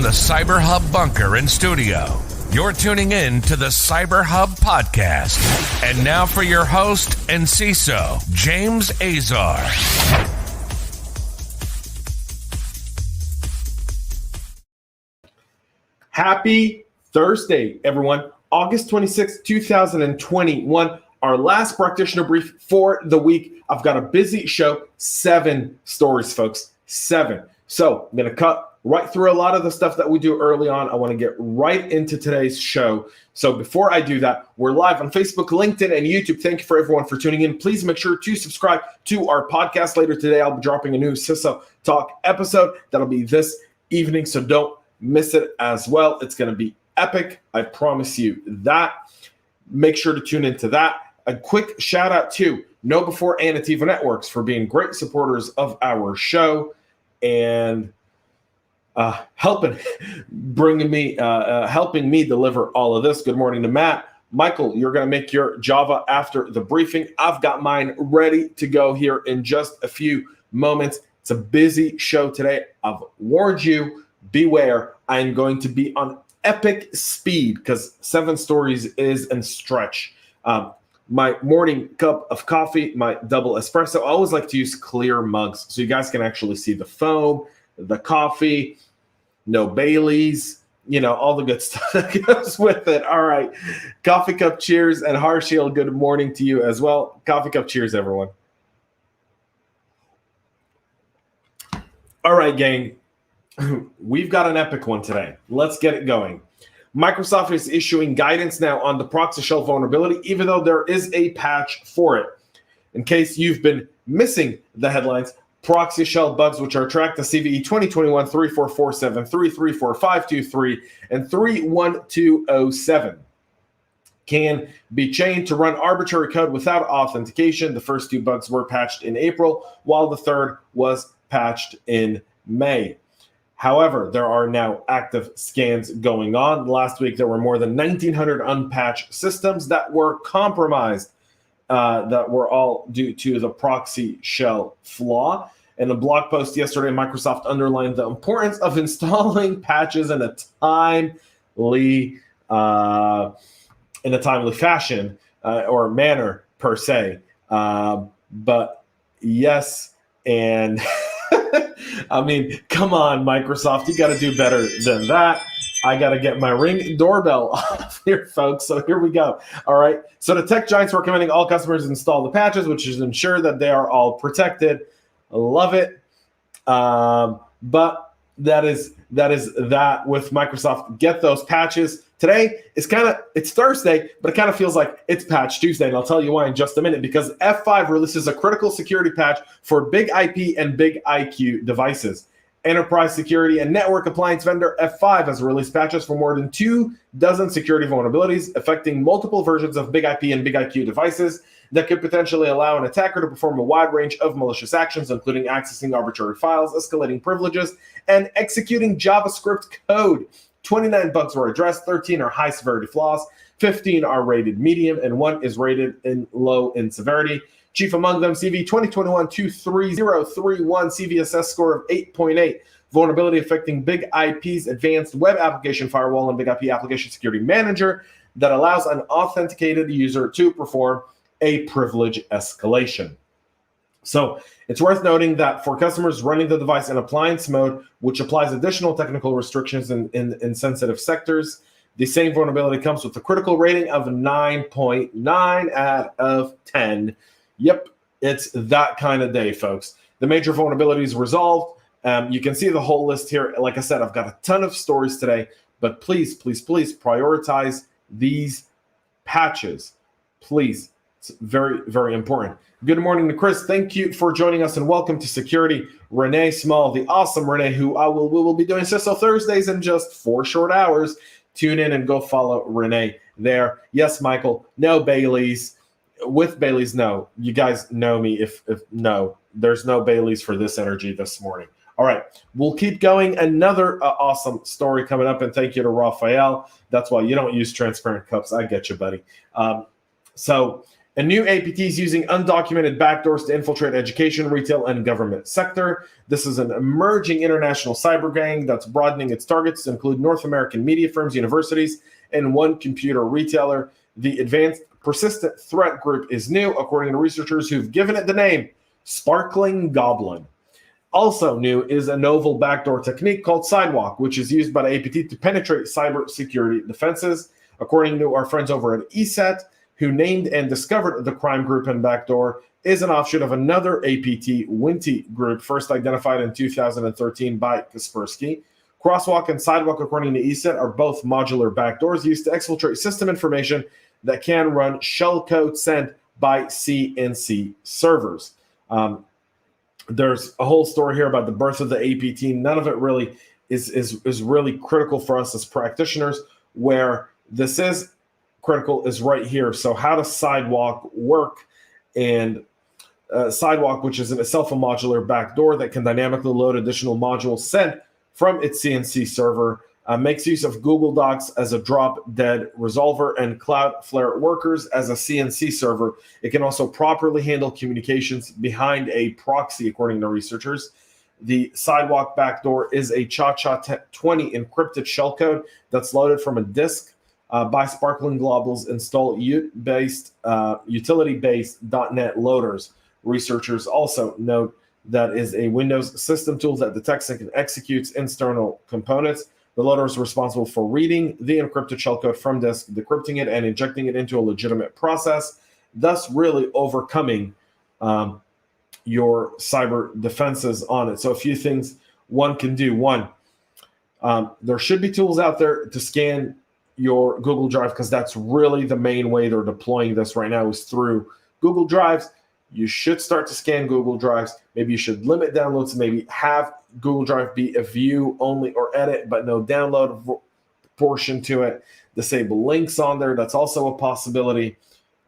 from the CyberHub bunker and studio, you're tuning in to the CyberHub podcast. And now for your host and CISO, James Azar. Happy Thursday, everyone. August 26, 2021, our last practitioner brief for the week. I've got a busy show, 7 stories, folks, 7. So I'm going to cut right through a lot of the stuff that we do early on. I want to get right into today's show. So before I do that, we're live on Facebook, LinkedIn, and YouTube. Thank you for everyone for tuning in. Please make sure to subscribe to our podcast. Later today, I'll be dropping a new CISO Talk episode. That'll be this evening, so don't miss it as well. It's going to be epic. I promise you that. Make sure to tune into that. A quick shout out to Know Before and Ativa Networks for being great supporters of our show and helping me deliver all of this. Good morning to Matt. Michael, you're going to make your Java after the briefing. I've got mine ready to go here in just a few moments. It's a busy show today. I've warned you, beware. I'm going to be on epic speed because 7 stories is a stretch. My morning cup of coffee, my double espresso. I always like to use clear mugs so you guys can actually see the foam, the coffee, no Baileys, all the good stuff that goes with it. All right. Coffee cup cheers, and Harshiel, good morning to you as well. Coffee cup cheers, everyone. All right, gang. We've got an epic one today. Let's get it going. Microsoft is issuing guidance now on the ProxyShell vulnerability, even though there is a patch for it. In case you've been missing the headlines, ProxyShell bugs, which are tracked to CVE 2021-3447, 334523, and 31207, can be chained to run arbitrary code without authentication. The first 2 bugs were patched in April, while the third was patched in May. However, there are now active scans going on. Last week, there were more than 1,900 unpatched systems that were compromised, that were all due to the ProxyShell flaw. In a blog post yesterday, Microsoft underlined the importance of installing patches in a timely fashion or manner per se. But yes, and I mean, come on, Microsoft, you got to do better than that. I got to get my Ring doorbell off here, folks. So here we go. All right. So the tech giants recommending all customers install the patches, which is ensure that they are all protected. I love it. But that is that with Microsoft. Get those patches. Today is it's Thursday, but it kind of feels like it's Patch Tuesday, and I'll tell you why in just a minute, because F5 releases a critical security patch for big IP and big IQ devices. Enterprise security and network appliance vendor F5 has released patches for more than 24 security vulnerabilities affecting multiple versions of big IP and big IQ devices that could potentially allow an attacker to perform a wide range of malicious actions, including accessing arbitrary files, escalating privileges, and executing JavaScript code. 29 bugs were addressed, 13 are high severity flaws, 15 are rated medium, and 1 is rated low in severity. Chief among them, CV 2021-23031, CVSS score of 8.8, vulnerability affecting Big IP's advanced web application firewall and Big IP application security manager that allows an authenticated user to perform a privilege escalation. So it's worth noting that for customers running the device in appliance mode, which applies additional technical restrictions in sensitive sectors, the same vulnerability comes with a critical rating of 9.9 out of 10. Yep, it's that kind of day, folks. The major vulnerabilities resolved. You can see the whole list here. Like I said, I've got a ton of stories today, but please, please, please prioritize these patches. Please. It's very, very important. Good morning to Chris. Thank you for joining us and welcome to Security. Renee Small, the awesome Renee, who we will be doing CISO Thursdays in just 4 short hours. Tune in and go follow Renee there. Yes, Michael, no Baileys. With Baileys, no. You guys know me if no. There's no Baileys for this energy this morning. All right, we'll keep going. Another awesome story coming up, and thank you to Raphael. That's why you don't use transparent cups. I get you, buddy. So A new APT is using undocumented backdoors to infiltrate education, retail, and government sector. This is an emerging international cyber gang that's broadening its targets to include North American media firms, universities, and one computer retailer. The Advanced Persistent Threat Group is new, according to researchers who've given it the name SparklingGoblin. Also new is a novel backdoor technique called Sidewalk, which is used by the APT to penetrate cybersecurity defenses. According to our friends over at ESET, who named and discovered the crime group and backdoor, is an offshoot of another APT, Winty Group, first identified in 2013 by Kaspersky. Crosswalk and Sidewalk, according to ESET, are both modular backdoors used to exfiltrate system information that can run shellcode sent by CNC servers. There's a whole story here about the birth of the APT. None of it really is really critical for us as practitioners. Where this is critical is right here. So how does Sidewalk work? And Sidewalk, which is in itself a modular backdoor that can dynamically load additional modules sent from its CNC server, makes use of Google Docs as a drop-dead resolver and Cloudflare workers as a CNC server. It can also properly handle communications behind a proxy, according to researchers. The Sidewalk backdoor is a ChaCha20 encrypted shellcode that's loaded from a disk by SparklingGloblin's install utility-based .NET loaders. Researchers also note that is a Windows system tool that detects and executes external components. The loader is responsible for reading the encrypted shellcode from disk, decrypting it, and injecting it into a legitimate process, thus really overcoming your cyber defenses on it. So a few things one can do. One, there should be tools out there to scan your Google Drive, because that's really the main way they're deploying this right now is through Google Drives. You should start to scan Google Drives. Maybe you should limit downloads, and maybe have Google Drive be a view only or edit, but no download portion to it. Disable links on there. That's also a possibility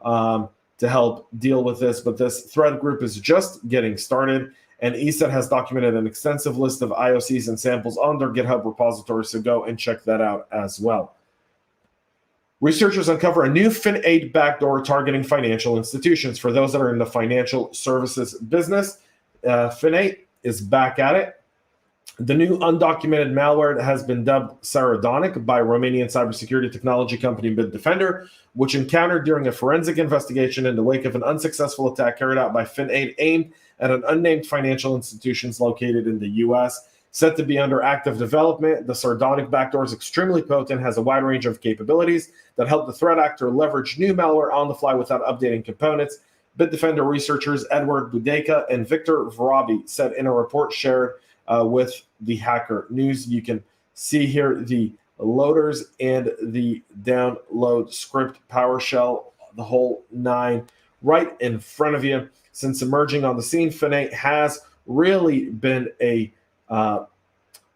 to help deal with this. But this thread group is just getting started, and ESET has documented an extensive list of IOCs and samples on their GitHub repository, so go and check that out as well. Researchers uncover a new Fin8 backdoor targeting financial institutions. For those that are in the financial services business, Fin8 is back at it. The new undocumented malware has been dubbed Sardonic by Romanian cybersecurity technology company Bitdefender, which encountered during a forensic investigation in the wake of an unsuccessful attack carried out by Fin8 aimed at an unnamed financial institutions located in the U.S. Said to be under active development, the Sardonic backdoor is extremely potent, has a wide range of capabilities that help the threat actor leverage new malware on the fly without updating components. Bitdefender researchers Edward Budeka and Victor Varabi said in a report shared with the Hacker News. You can see here the loaders and the download script, PowerShell, the whole nine right in front of you. Since emerging on the scene, Fin8 has really been a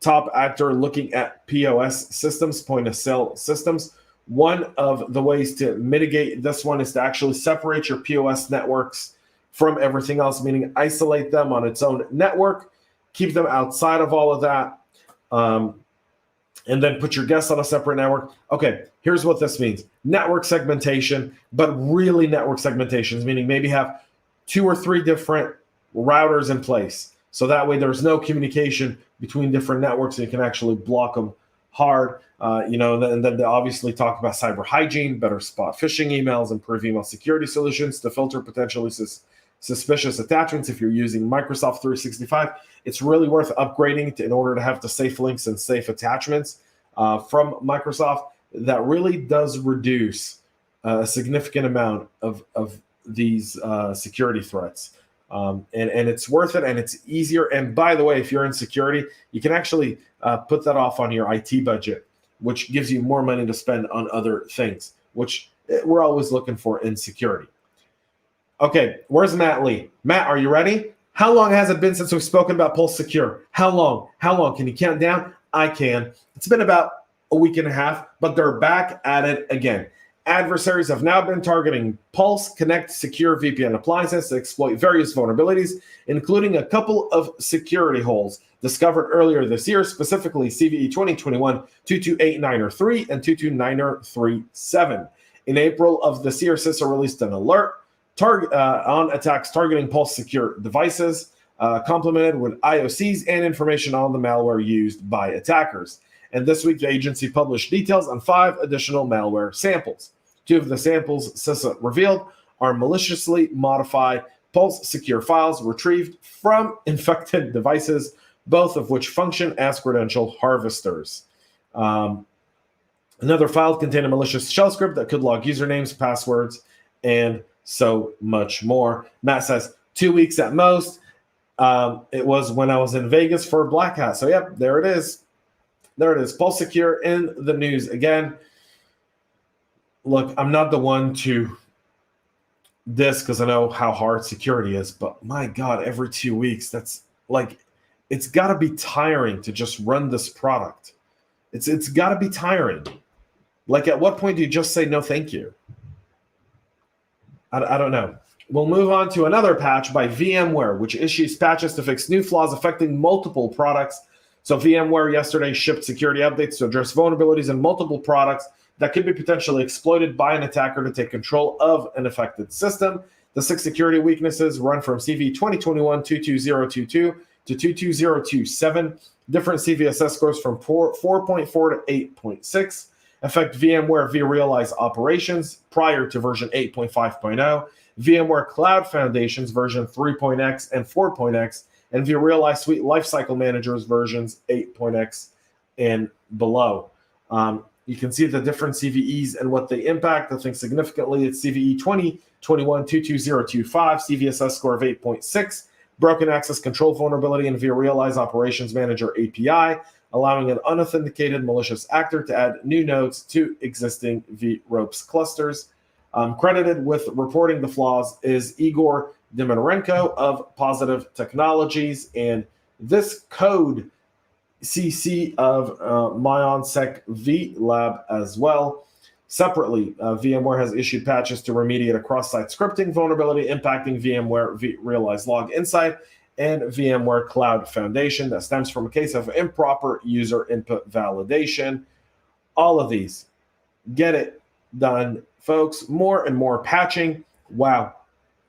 top actor looking at POS systems, point of sale systems. One of the ways to mitigate this one is to actually separate your POS networks from everything else, meaning isolate them on its own network, keep them outside of all of that, and then put your guests on a separate network. Okay, here's what this means. Network segmentation, but really network segmentations, meaning maybe have 2 or 3 different routers in place. So that way there's no communication between different networks, and you can actually block them hard. And then they obviously talk about cyber hygiene, better spot phishing emails, improve email security solutions to filter potentially suspicious attachments. If you're using Microsoft 365, it's really worth upgrading in order to have the safe links and safe attachments from Microsoft. That really does reduce a significant amount of these security threats. And it's worth it, and it's easier. And by the way, if you're in security, you can actually put that off on your IT budget, which gives you more money to spend on other things, which we're always looking for in security. Okay, where's Matt Lee? Matt, are you ready? How long has it been since we've spoken about Pulse Secure? How long? How long? Can you count down? I can. It's been about a week and a half, but they're back at it again. Adversaries have now been targeting Pulse Connect secure VPN appliances to exploit various vulnerabilities, including a couple of security holes discovered earlier this year, specifically CVE 2021-2289-3 and 2289-37. In April of this year, CISA released an alert on attacks targeting pulse secure devices, complemented with IOCs and information on the malware used by attackers. And this week, the agency published details on 5 additional malware samples. 2 of the samples CISA revealed are maliciously modified pulse secure files retrieved from infected devices, both of which function as credential harvesters. Another file contained a malicious shell script that could log usernames, passwords, and so much more. Matt says 2 weeks at most. It was when I was in Vegas for Black Hat. So, yep, there it is. There it is. Pulse Secure in the news again. Look, I'm not the one to this because I know how hard security is, but my God, every 2 weeks, that's like, it's got to be tiring to just run this product. It's got to be tiring. Like, at what point do you just say no, thank you? I don't know. We'll move on to another patch by VMware, which issues patches to fix new flaws affecting multiple products. So VMware yesterday shipped security updates to address vulnerabilities in multiple products that could be potentially exploited by an attacker to take control of an affected system. The 6 security weaknesses run from CV 2021-22022 to 22027. Different CVSS scores from 4.4 to 8.6. Affect VMware vRealize operations prior to version 8.5.0. VMware Cloud Foundations version 3.x and 4.x, and vRealize Suite Lifecycle Managers versions 8.x and below. You can see the different CVEs and what they impact. I think significantly it's CVE 2021-22025, CVSS score of 8.6, broken access control vulnerability in vRealize Operations Manager API, allowing an unauthenticated malicious actor to add new nodes to existing vRopes clusters. Credited with reporting the flaws is Igor Dimitrienko of Positive Technologies, and this code CC of MyOnSec vLab as well. Separately, VMware has issued patches to remediate a cross-site scripting vulnerability impacting VMware vRealize Log Insight and VMware Cloud Foundation that stems from a case of improper user input validation. All of these, get it done, folks. More and more patching. Wow.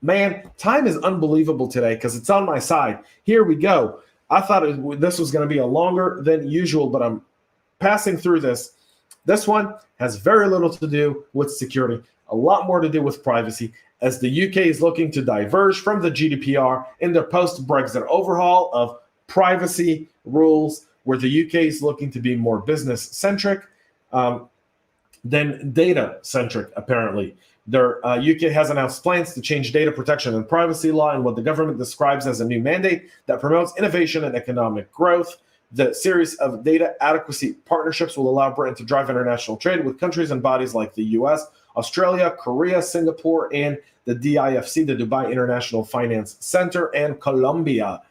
Man, time is unbelievable today because it's on my side. Here we go. I thought this was going to be a longer than usual, but I'm passing through this. This one has very little to do with security, a lot more to do with privacy, as the UK is looking to diverge from the GDPR in their post-Brexit overhaul of privacy rules, where the UK is looking to be more business-centric than data-centric, apparently. Their UK has announced plans to change data protection and privacy law in what the government describes as a new mandate that promotes innovation and economic growth. The series of data adequacy partnerships will allow Britain to drive international trade with countries and bodies like the US, Australia, Korea, Singapore, and the DIFC, the Dubai International Finance Center, and Colombia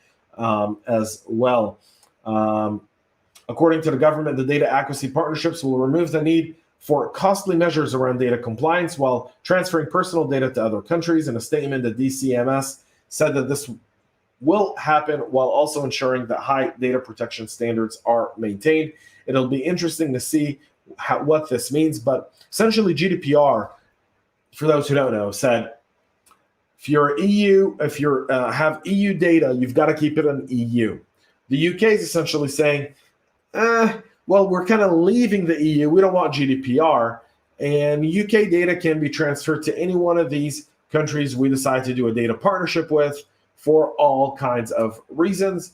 as well. According to the government, the data adequacy partnerships will remove the need for costly measures around data compliance while transferring personal data to other countries. In a statement, the DCMS said that this will happen while also ensuring that high data protection standards are maintained. It'll be interesting to see what this means, but essentially GDPR, for those who don't know, said if you're EU, if you have EU data, you've got to keep it in EU. The UK is essentially saying, well, we're kind of leaving the EU. We don't want GDPR. And UK data can be transferred to any one of these countries we decide to do a data partnership with for all kinds of reasons.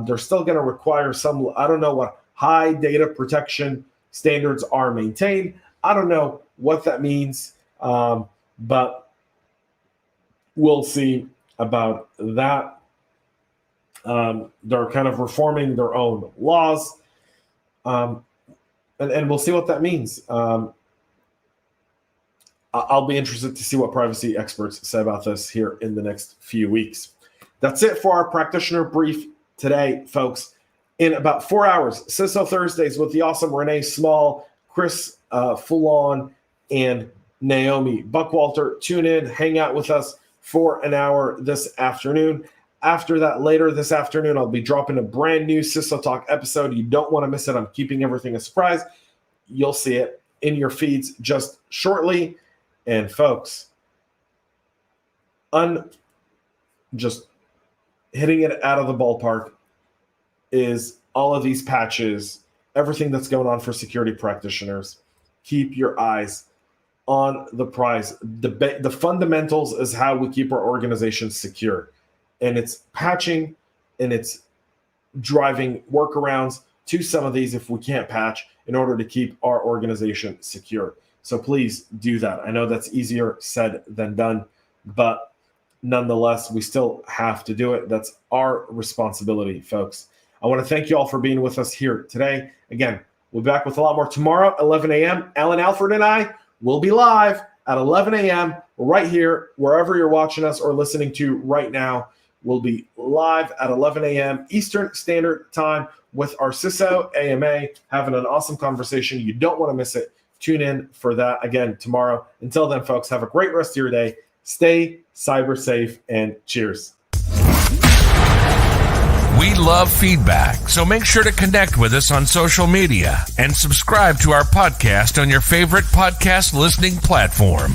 They're still going to require some, I don't know what high data protection standards are maintained. I don't know what that means, but we'll see about that. They're kind of reforming their own laws. And we'll see what that means. I'll be interested to see what privacy experts say about this here in the next few weeks. That's it for our practitioner brief today, folks. In about 4 hours, CISO Thursdays with the awesome Renee Small, Chris Foulon, and Naomi Buckwalter. Tune in, hang out with us for an hour this afternoon. After that, later this afternoon, I'll be dropping a brand new CISO Talk episode. You don't want to miss it. I'm keeping everything a surprise. You'll see it in your feeds just shortly. And folks, just hitting it out of the ballpark is all of these patches, everything that's going on for security practitioners. Keep your eyes on the prize. The fundamentals is how we keep our organizations secure. And it's patching and it's driving workarounds to some of these if we can't patch in order to keep our organization secure. So please do that. I know that's easier said than done, but nonetheless, we still have to do it. That's our responsibility, folks. I want to thank you all for being with us here today. Again, we'll be back with a lot more tomorrow, 11 a.m. Alan Alford and I will be live at 11 a.m. right here, wherever you're watching us or listening to right now. We'll be live at 11 a.m. Eastern Standard Time with our CISO AMA, having an awesome conversation. You don't want to miss it. Tune in for that again tomorrow. Until then, folks, have a great rest of your day. Stay cyber safe and cheers. We love feedback, so make sure to connect with us on social media and subscribe to our podcast on your favorite podcast listening platform.